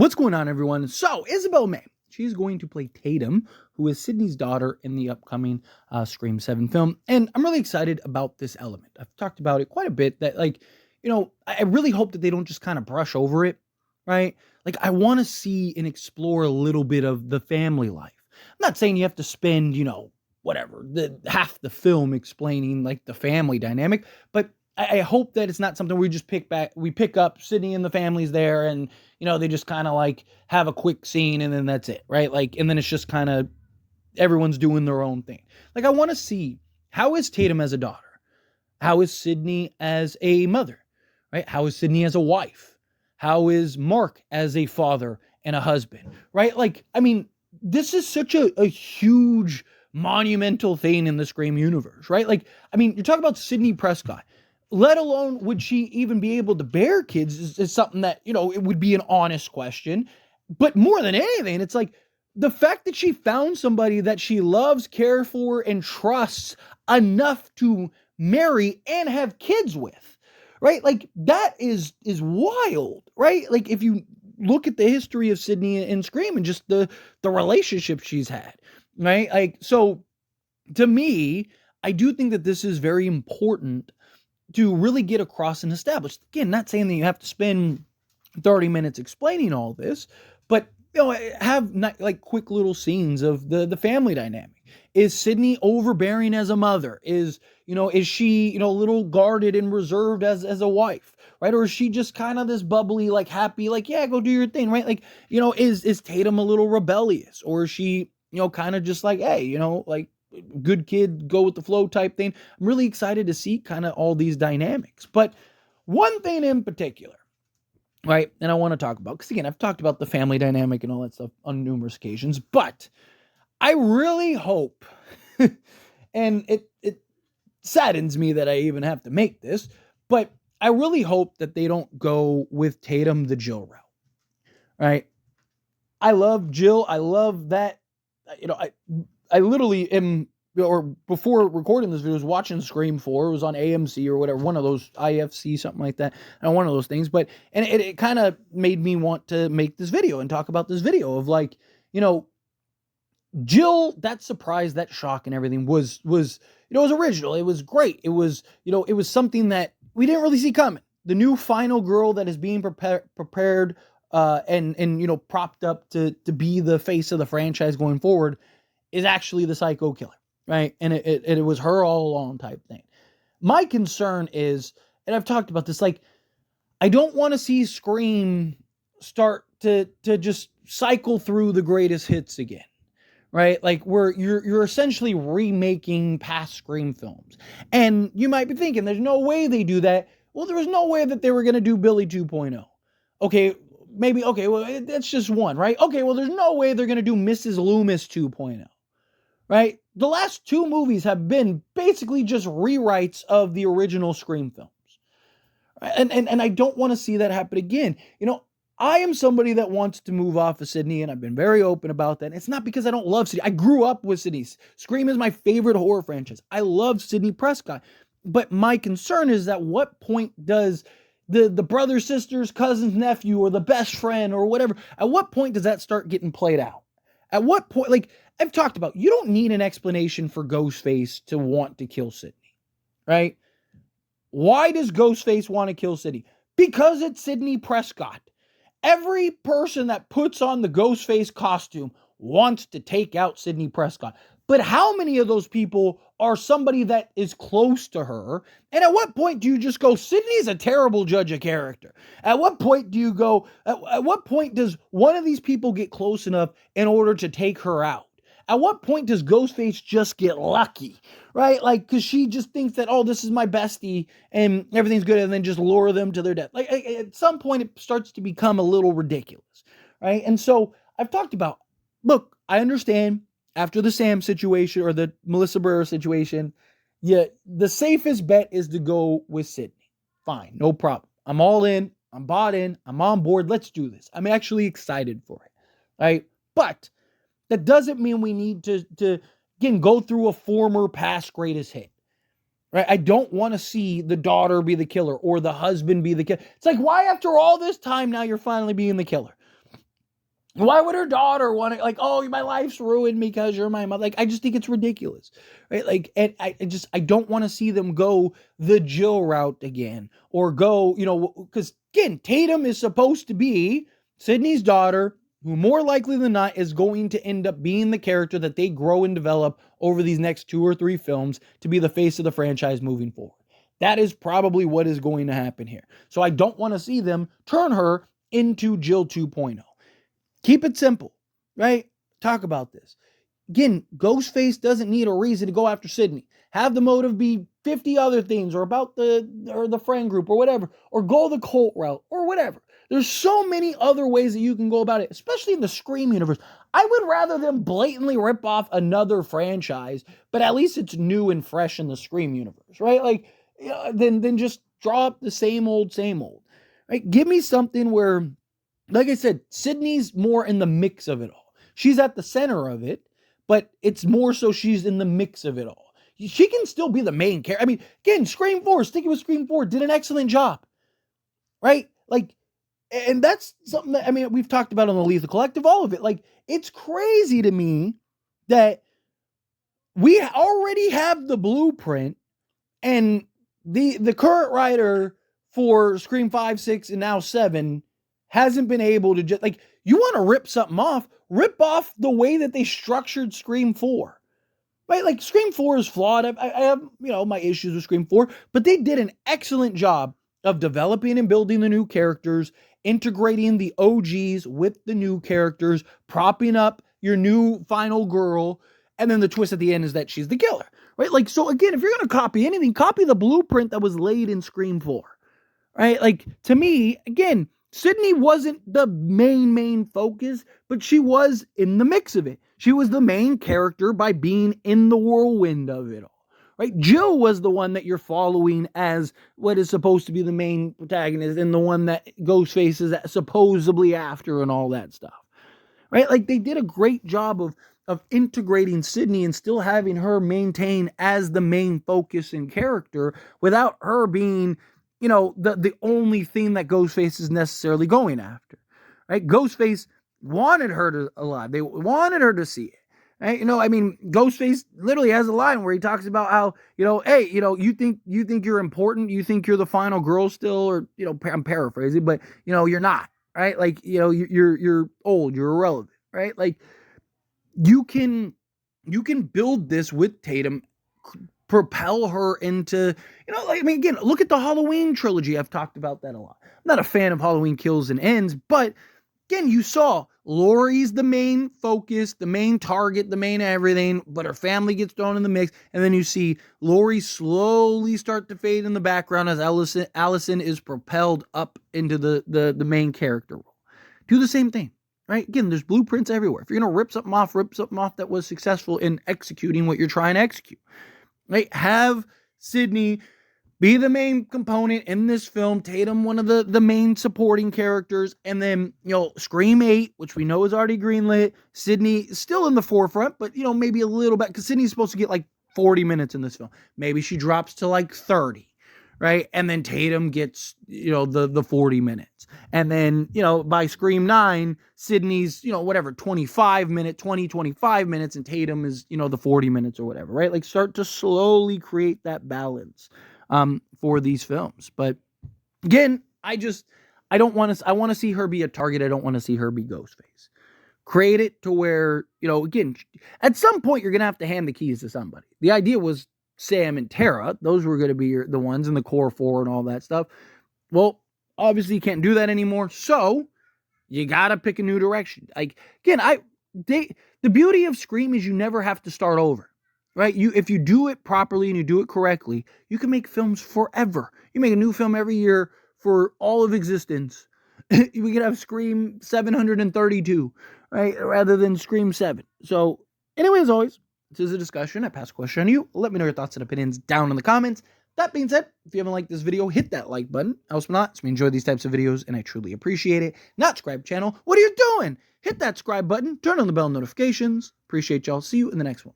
What's going on, everyone? So, Isabel May, she's going to play Tatum, who is Sydney's daughter in the upcoming Scream 7 film. And I'm really excited about this element. I've talked about it quite a bit that, I really hope that they don't just kind of brush over it, right? Like, I want to see and explore a little bit of the family life. I'm not saying you have to spend, whatever, half the film explaining, like, the family dynamic, but I hope that it's not something we just pick up Sydney and the family's there and, they just kind of like have a quick scene and then that's it, right? Like, and then it's just kind of everyone's doing their own thing. Like, I want to see, how is Tatum as a daughter? How is Sydney as a mother, right? How is Sydney as a wife? How is Mark as a father and a husband, right? Like, I mean, this is such a huge monumental thing in the Scream universe, right? Like, I mean, you're talking about Sidney Prescott. Let alone would she even be able to bear kids is something that, it would be an honest question. But more than anything, it's like the fact that she found somebody that she loves, cares for, and trusts enough to marry and have kids with, right? Like, that is wild, right? Like, if you look at the history of Sydney and Scream and just the relationship she's had, right? Like, so to me, I do think that this is very important to really get across and establish. Again, not saying that you have to spend 30 minutes explaining all this, but have like quick little scenes of the family dynamic. Is Sydney overbearing as a mother? Is she, a little guarded and reserved as a wife, right? Or is she just kind of this bubbly, like happy, like, yeah, go do your thing, right? Like, is Tatum a little rebellious? Or is she, kind of just like, hey, like, good kid, go with the flow type thing. I'm really excited to see kind of all these dynamics. But one thing in particular, right, and I want to talk about, because again, I've talked about the family dynamic and all that stuff on numerous occasions, but I really hope, and it saddens me that I even have to make this, but I really hope that they don't go with Tatum the Jill route, right? I love Jill. I love that, I literally am, or before recording this video, was watching Scream 4. It was on AMC or whatever, one of those, IFC, something like that. And one of those things. But, and it kind of made me want to make this video and talk about this video of, like, Jill, that surprise, that shock and everything was original. It was great. It was, it was something that we didn't really see coming. The new final girl that is being prepared and propped up to be the face of the franchise going forward is actually the psycho killer, right? And it was her all along type thing. My concern is, and I've talked about this, like, I don't want to see Scream start to just cycle through the greatest hits again, right? Like, where you're essentially remaking past Scream films. And you might be thinking, there's no way they do that. Well, there was no way that they were going to do Billy 2.0. Okay, maybe, okay, well, that's just one, right? Okay, well, there's no way they're going to do Mrs. Loomis 2.0. Right? The last two movies have been basically just rewrites of the original Scream films. And I don't want to see that happen again. I am somebody that wants to move off of Sydney, and I've been very open about that. And it's not because I don't love Sydney. I grew up with Sydney. Scream is my favorite horror franchise. I love Sidney Prescott. But my concern is, at what point does the brother, sisters, cousins, nephew, or the best friend, or whatever, at what point does that start getting played out? At what point, like, I've talked about, you don't need an explanation for Ghostface to want to kill Sydney, right? Why does Ghostface want to kill Sydney? Because it's Sidney Prescott. Every person that puts on the Ghostface costume wants to take out Sidney Prescott. But how many of those people are somebody that is close to her? And at what point do you just go, Sydney's a terrible judge of character? At what point do you go, at what point does one of these people get close enough in order to take her out? At what point does Ghostface just get lucky, right? Like, because she just thinks that, oh, this is my bestie and everything's good, and then just lure them to their death. Like, at some point, it starts to become a little ridiculous, right? And so I've talked about, look, I understand after the Sam situation or the Melissa Burr situation, yeah, the safest bet is to go with Sydney. Fine, no problem. I'm all in. I'm bought in. I'm on board. Let's do this. I'm actually excited for it, right? But that doesn't mean we need to again, go through a former past greatest hit, right? I don't want to see the daughter be the killer or the husband be the killer. It's like, why after all this time now you're finally being the killer? Why would her daughter want to, like, oh, my life's ruined because you're my mother? Like, I just think it's ridiculous, right? Like, and I don't want to see them go the Jill route again, or go, because again, Tatum is supposed to be Sydney's daughter, who more likely than not is going to end up being the character that they grow and develop over these next 2 or 3 films to be the face of the franchise moving forward. That is probably what is going to happen here. So I don't want to see them turn her into Jill 2.0. Keep it simple, right? Talk about this. Again, Ghostface doesn't need a reason to go after Sidney. Have the motive be 50 other things, or about the friend group, or whatever, or go the cult route, or whatever. There's so many other ways that you can go about it, especially in the Scream universe. I would rather them blatantly rip off another franchise, but at least it's new and fresh in the Scream universe, right? Like, than just draw up the same old, right? Give me something where, like I said, Sydney's more in the mix of it all. She's at the center of it, but it's more so she's in the mix of it all. She can still be the main character. I mean, again, Scream 4, sticking with Scream 4, did an excellent job, right? Like, and that's something that, I mean, we've talked about on the Lethal Collective, all of it. Like, it's crazy to me that we already have the blueprint, and the current writer for Scream 5, 6, and now 7 hasn't been able to just, like, you want to rip off the way that they structured Scream 4. Right? Like, Scream 4 is flawed. I have, my issues with Scream 4, but they did an excellent job of developing and building the new characters, integrating the OGs with the new characters, propping up your new final girl, and then the twist at the end is that she's the killer. Right? Like, so again, if you're going to copy anything, copy the blueprint that was laid in Scream 4. Right? Like, to me, again, Sidney wasn't the main focus, but she was in the mix of it. She was the main character by being in the whirlwind of it all, right? Jill was the one that you're following as what is supposed to be the main protagonist, and the one that Ghostface is supposedly after, and all that stuff, right? Like, they did a great job of integrating Sidney and still having her maintain as the main focus and character without her being, the only thing that Ghostface is necessarily going after, right? Ghostface wanted her to alive. They wanted her to see it, right? I mean, Ghostface literally has a line where he talks about how, hey, you think you're important, you think you're the final girl still, or, I'm paraphrasing, but, you're not, right? Like, you're old, you're irrelevant, right? Like, you can build this with Tatum, propel her into, like, I mean, again, look at the Halloween trilogy. I've talked about that a lot. I'm not a fan of Halloween Kills and Ends, but again, you saw Laurie's the main focus, the main target, the main everything, but her family gets thrown in the mix, and then you see Laurie slowly start to fade in the background as Allison is propelled up into the main character role. Do the same thing. Right? Again, there's blueprints everywhere. If you're going to rip something off that was successful in executing what you're trying to execute. Right? Have Sidney be the main component in this film, Tatum one of the main supporting characters, and then, Scream 8, which we know is already greenlit, Sidney still in the forefront, but, maybe a little bit, because Sidney's supposed to get like 40 minutes in this film. Maybe she drops to like 30. Right? And then Tatum gets, the 40 minutes. And then, by Scream 9, Sidney's, 25 minutes, and Tatum is, the 40 minutes or whatever, right? Like, start to slowly create that balance for these films. But again, I want to see her be a target. I don't want to see her be Ghostface. Create it to where, again, at some point you're going to have to hand the keys to somebody. The idea was Sam and Tara. Those were going to be the ones in the core 4 and all that stuff. Well, obviously you can't do that anymore. So you got to pick a new direction. Like, again, the beauty of Scream is you never have to start over, right? If you do it properly and you do it correctly, you can make films forever. You make a new film every year for all of existence. We could have Scream 732, right? Rather than Scream 7. So anyway, as always, this is a discussion. I pass a question on you. Let me know your thoughts and opinions down in the comments. That being said, if you haven't liked this video, hit that like button. Else not, so we enjoy these types of videos, and I truly appreciate it. Not subscribe channel. What are you doing? Hit that subscribe button. Turn on the bell notifications. Appreciate y'all. See you in the next one.